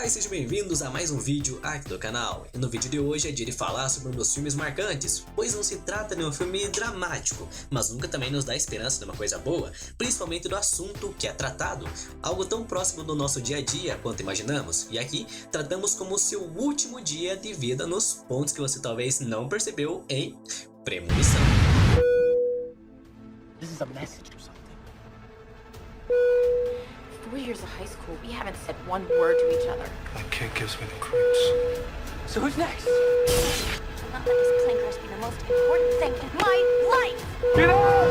Olá e sejam bem-vindos a mais um vídeo aqui do canal. E no vídeo de hoje é dia de falar sobre um dos filmes marcantes, pois não se trata de um filme dramático, mas nunca também nos dá esperança de uma coisa boa, principalmente do assunto que é tratado, algo tão próximo do nosso dia a dia quanto imaginamos. E aqui tratamos como seu último dia de vida nos pontos que você talvez não percebeu em Premonição. This is a message or something. 4 years of high school, we haven't said one word to each other. That kid gives me the creeps. So who's next? Do not let this plane crash be the most important thing in my life! Get out!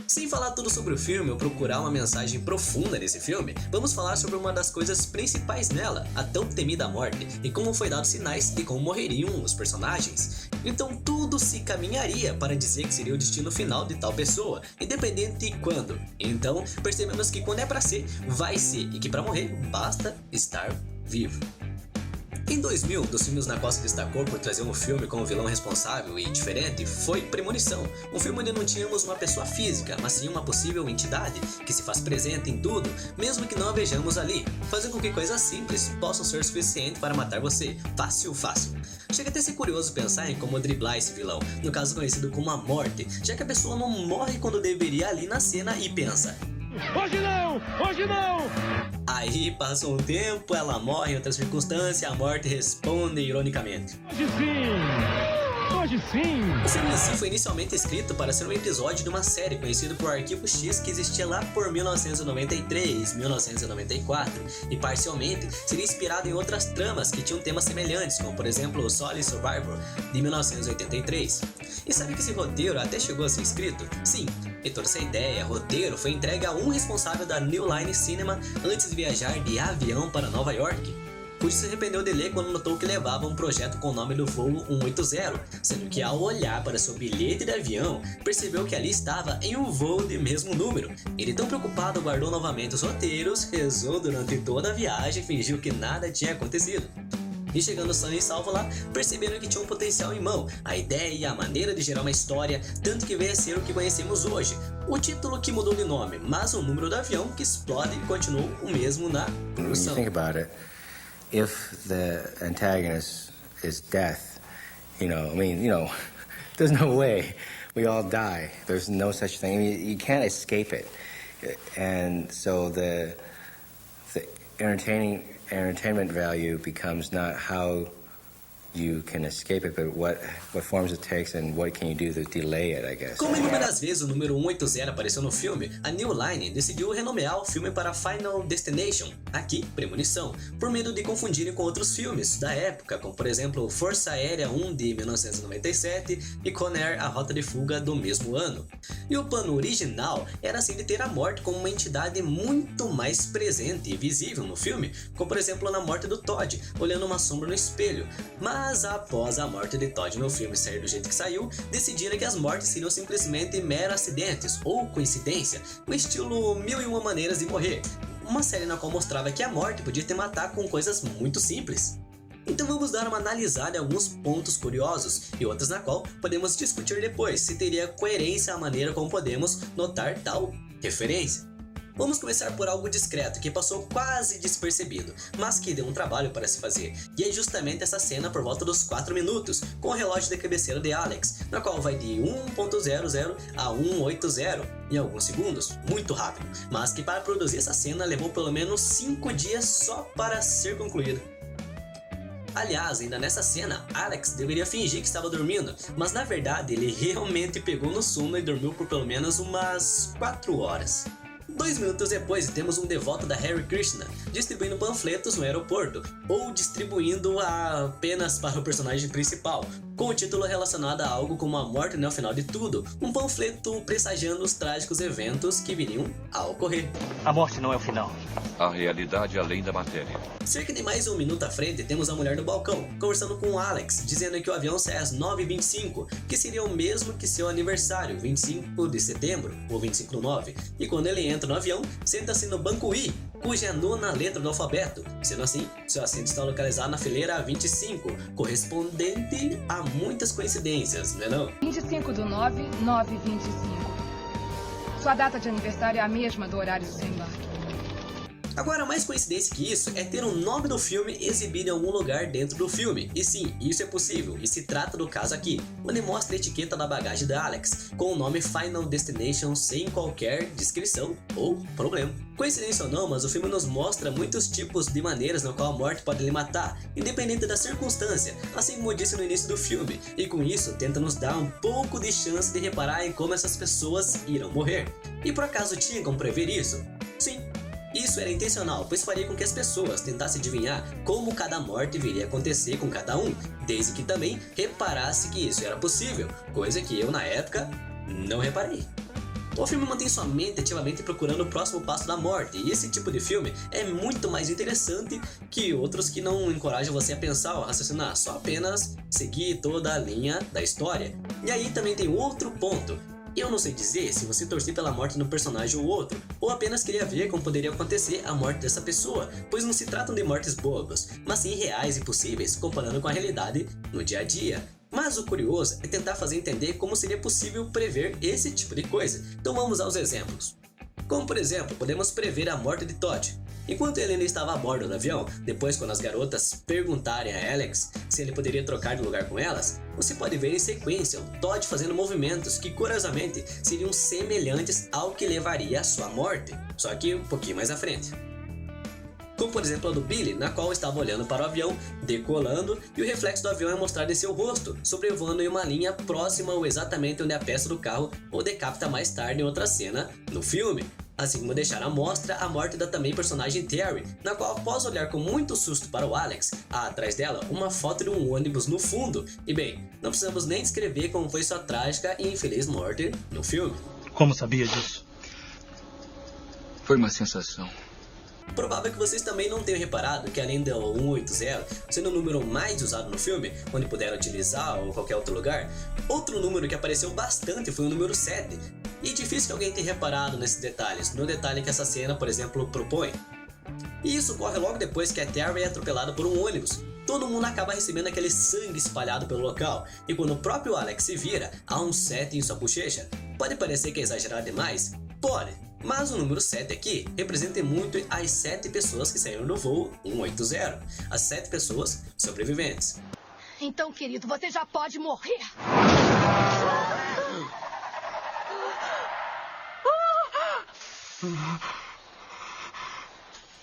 Sem falar tudo sobre o filme ou procurar uma mensagem profunda nesse filme, vamos falar sobre uma das coisas principais nela, a tão temida morte, e como foi dado sinais de como morreriam os personagens. Então tudo se caminharia para dizer que seria o destino final de tal pessoa, independente de quando. Então percebemos que quando é pra ser, vai ser, e que pra morrer basta estar vivo. Em 2000, dos filmes na qual se destacou por trazer um filme com um vilão responsável e diferente foi Premonição, um filme onde não tínhamos uma pessoa física, mas sim uma possível entidade que se faz presente em tudo, mesmo que não a vejamos ali, fazendo com que coisas simples possam ser suficientes para matar você, fácil. Chega até a ser curioso pensar em como driblar esse vilão, no caso conhecido como a morte, já que a pessoa não morre quando deveria ali na cena e pensa: Hoje não! Hoje não! Aí passa um tempo, ela morre em outra circunstância, a morte responde ironicamente: Hoje sim! Hoje sim! O filme em si foi inicialmente escrito para ser um episódio de uma série conhecido por Arquivo X que existia lá por 1993, 1994 e parcialmente seria inspirado em outras tramas que tinham temas semelhantes, como por exemplo o Solid Survivor de 1983. E sabe que esse roteiro até chegou a ser escrito? Sim, e toda essa ideia, roteiro, foi entregue a um responsável da New Line Cinema antes de viajar de avião para Nova York, cujo se arrependeu de ler quando notou que levava um projeto com o nome do voo 180, sendo que ao olhar para seu bilhete de avião, percebeu que ali estava em um voo de mesmo número. Ele, tão preocupado, guardou novamente os roteiros, rezou durante toda a viagem e fingiu que nada tinha acontecido. E chegando sã e salvo lá, perceberam que tinha um potencial em mão, a ideia e a maneira de gerar uma história, tanto que veio a ser o que conhecemos hoje. O título que mudou de nome, mas o número do avião que explode continuou o mesmo na produção. When you think about it, if the antagonist is death, there's no way we all die. There's no such thing. I mean, you can't escape it. And so the entertainment value becomes not how you can escape it, but what forms it takes and what can you do to delay it, I guess. Como inúmeras vezes o número 180 apareceu no filme, a New Line decidiu renomear o filme para Final Destination, aqui Premonição, por medo de confundirem com outros filmes da época, como por exemplo Força Aérea 1 de 1997 e Con Air, A Rota de Fuga do mesmo ano. E o plano original era assim de ter a morte como uma entidade muito mais presente e visível no filme, como por exemplo na morte do Todd, olhando uma sombra no espelho. Mas após a morte de Todd no filme sair do jeito que saiu, decidiram que as mortes seriam simplesmente meros acidentes ou coincidência, no estilo Mil e Uma Maneiras de Morrer, uma série na qual mostrava que a morte podia te matar com coisas muito simples. Então vamos dar uma analisada em alguns pontos curiosos e outros na qual podemos discutir depois se teria coerência a maneira como podemos notar tal referência. Vamos começar por algo discreto que passou quase despercebido, mas que deu um trabalho para se fazer, e é justamente essa cena por volta dos 4 minutos, com o relógio de cabeceira de Alex, na qual vai de 1.00 a 180 em alguns segundos, muito rápido, mas que para produzir essa cena levou pelo menos 5 dias só para ser concluída. Aliás, ainda nessa cena, Alex deveria fingir que estava dormindo, mas na verdade ele realmente pegou no sono e dormiu por pelo menos umas 4 horas. 2 minutos depois, temos um devoto da Hare Krishna distribuindo panfletos no aeroporto, ou distribuindo apenas para o personagem principal, com o título relacionado a algo como a morte no final de tudo, um panfleto pressagiando os trágicos eventos que viriam a ocorrer. A morte não é o final. A realidade além da matéria. Cerca de mais um minuto à frente, temos a mulher no balcão, conversando com o Alex, dizendo que o avião sai às 9h25, que seria o mesmo que seu aniversário, 25 de setembro, ou 25/9, e quando ele entra no avião, senta-se no banco I, cuja é a 9ª letra do alfabeto. Sendo assim, seu assento está localizado na fileira 25, correspondente a muitas coincidências, não é não? 25/9/9/25. Sua data de aniversário é a mesma do horário do seu embarque. Agora, mais coincidência que isso é ter o nome do filme exibido em algum lugar dentro do filme. E sim, isso é possível, e se trata do caso aqui, onde mostra a etiqueta da bagagem da Alex, com o nome Final Destination sem qualquer descrição ou problema. Coincidência ou não, mas o filme nos mostra muitos tipos de maneiras na qual a morte pode lhe matar, independente da circunstância, assim como eu disse no início do filme, e com isso tenta nos dar um pouco de chance de reparar em como essas pessoas irão morrer. E por acaso tinha como prever isso? Sim. Isso era intencional, pois faria com que as pessoas tentassem adivinhar como cada morte viria a acontecer com cada um, desde que também reparasse que isso era possível, coisa que eu na época não reparei. O filme mantém sua mente ativamente procurando o próximo passo da morte, e esse tipo de filme é muito mais interessante que outros que não encorajam você a pensar ou raciocinar, só apenas seguir toda a linha da história. E aí também tem outro ponto. Eu não sei dizer se você torcia pela morte de um personagem ou outro, ou apenas queria ver como poderia acontecer a morte dessa pessoa, pois não se tratam de mortes bobas, mas sim reais e possíveis, comparando com a realidade no dia a dia. Mas o curioso é tentar fazer entender como seria possível prever esse tipo de coisa. Então vamos aos exemplos. Como por exemplo, podemos prever a morte de Todd. Enquanto ele ainda estava a bordo do avião, depois quando as garotas perguntarem a Alex se ele poderia trocar de lugar com elas, você pode ver em sequência o Todd fazendo movimentos que curiosamente seriam semelhantes ao que levaria à sua morte, só que um pouquinho mais à frente. Como por exemplo a do Billy, na qual estava olhando para o avião, decolando, e o reflexo do avião é mostrado em seu rosto, sobrevoando em uma linha próxima ou exatamente onde a peça do carro o decapita mais tarde em outra cena no filme. Assim como deixar à mostra a morte da também personagem Terry, na qual após olhar com muito susto para o Alex, há atrás dela uma foto de um ônibus no fundo. E bem, não precisamos nem descrever como foi sua trágica e infeliz morte no filme. Como sabia disso? Foi uma sensação. Provável que vocês também não tenham reparado que além do 180 sendo o número mais usado no filme, onde puderam utilizar ou qualquer outro lugar, outro número que apareceu bastante foi o número 7. E difícil que alguém tenha reparado nesses detalhes, no detalhe que essa cena, por exemplo, propõe. E isso ocorre logo depois que a Terry é atropelada por um ônibus. Todo mundo acaba recebendo aquele sangue espalhado pelo local, e quando o próprio Alex se vira, há um 7 em sua bochecha. Pode parecer que é exagerado demais? Pode, mas o número 7 aqui representa muito as 7 pessoas que saíram do voo 180, as 7 pessoas sobreviventes. Então, querido, você já pode morrer.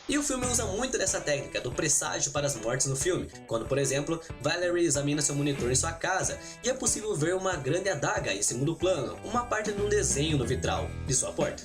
E o filme usa muito dessa técnica do presságio para as mortes no filme, quando, por exemplo, Valerie examina seu monitor em sua casa e é possível ver uma grande adaga em segundo plano, uma parte de um desenho no vitral de sua porta.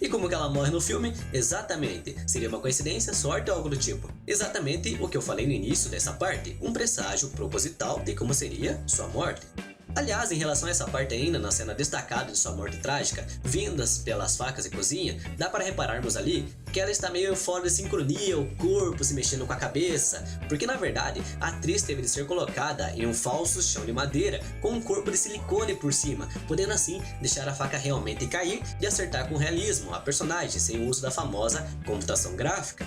E como que ela morre no filme? Exatamente, seria uma coincidência, sorte ou algo do tipo? Exatamente o que eu falei no início dessa parte, um presságio proposital de como seria sua morte. Aliás, em relação a essa parte ainda, na cena destacada de sua morte trágica, vindas pelas facas de cozinha, dá para repararmos ali que ela está meio fora de sincronia, o corpo se mexendo com a cabeça, porque na verdade a atriz teve de ser colocada em um falso chão de madeira com um corpo de silicone por cima, podendo assim deixar a faca realmente cair e acertar com realismo a personagem sem o uso da famosa computação gráfica.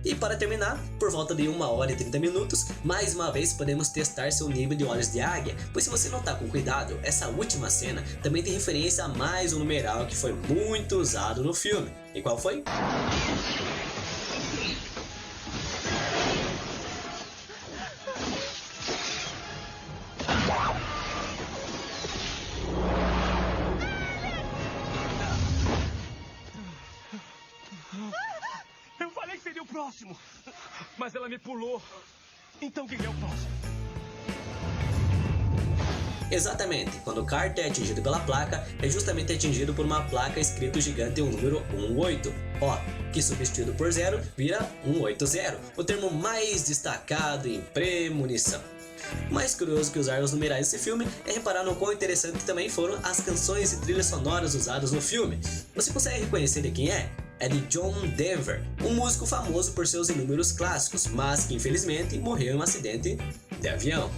E para terminar, por volta de 1 hora e 30 minutos, mais uma vez podemos testar seu nível de olhos de águia, pois se você notar com cuidado, essa última cena também tem referência a mais um numeral que foi muito usado no filme. E qual foi? Eu falei que seria o próximo, mas ela me pulou. Então quem é o próximo? Exatamente, quando Carter é atingido pela placa, é justamente atingido por uma placa escrito gigante o número 18, que substituído por 0 vira 180, o termo mais destacado em premonição. Mais curioso que usar os numerais desse filme é reparar no quão interessante também foram as canções e trilhas sonoras usadas no filme. Você consegue reconhecer de quem é? É de John Denver, um músico famoso por seus inúmeros clássicos, mas que infelizmente morreu em um acidente de avião.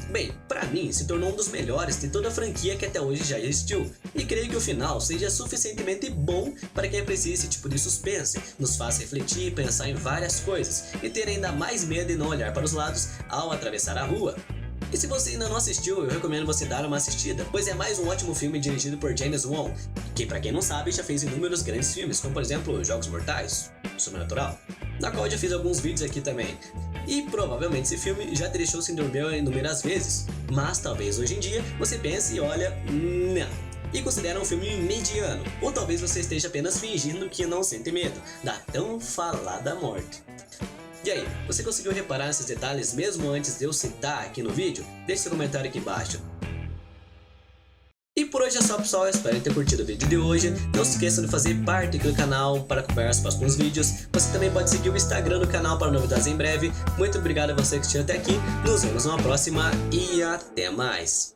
Bem, pra mim se tornou um dos melhores de toda a franquia que até hoje já existiu, e creio que o final seja suficientemente bom para quem aprecia esse tipo de suspense, nos faz refletir e pensar em várias coisas, e ter ainda mais medo de não olhar para os lados ao atravessar a rua. E se você ainda não assistiu, eu recomendo você dar uma assistida, pois é mais um ótimo filme dirigido por James Wan, que pra quem não sabe já fez inúmeros grandes filmes, como por exemplo Jogos Mortais, Sobrenatural, na qual eu já fiz alguns vídeos aqui também. E provavelmente esse filme já te deixou sem dormir inúmeras vezes, mas talvez hoje em dia você pense e olha, não, e considera um filme mediano, ou talvez você esteja apenas fingindo que não sente medo da tão falada morte. E aí, você conseguiu reparar nesses detalhes mesmo antes de eu citar aqui no vídeo? Deixe seu comentário aqui embaixo. E por hoje é só, pessoal, espero ter curtido o vídeo de hoje. Não se esqueçam de fazer parte aqui do canal para acompanhar os próximos vídeos. Você também pode seguir o Instagram do canal para novidades em breve. Muito obrigado a você que assistiu até aqui. Nos vemos numa próxima e até mais.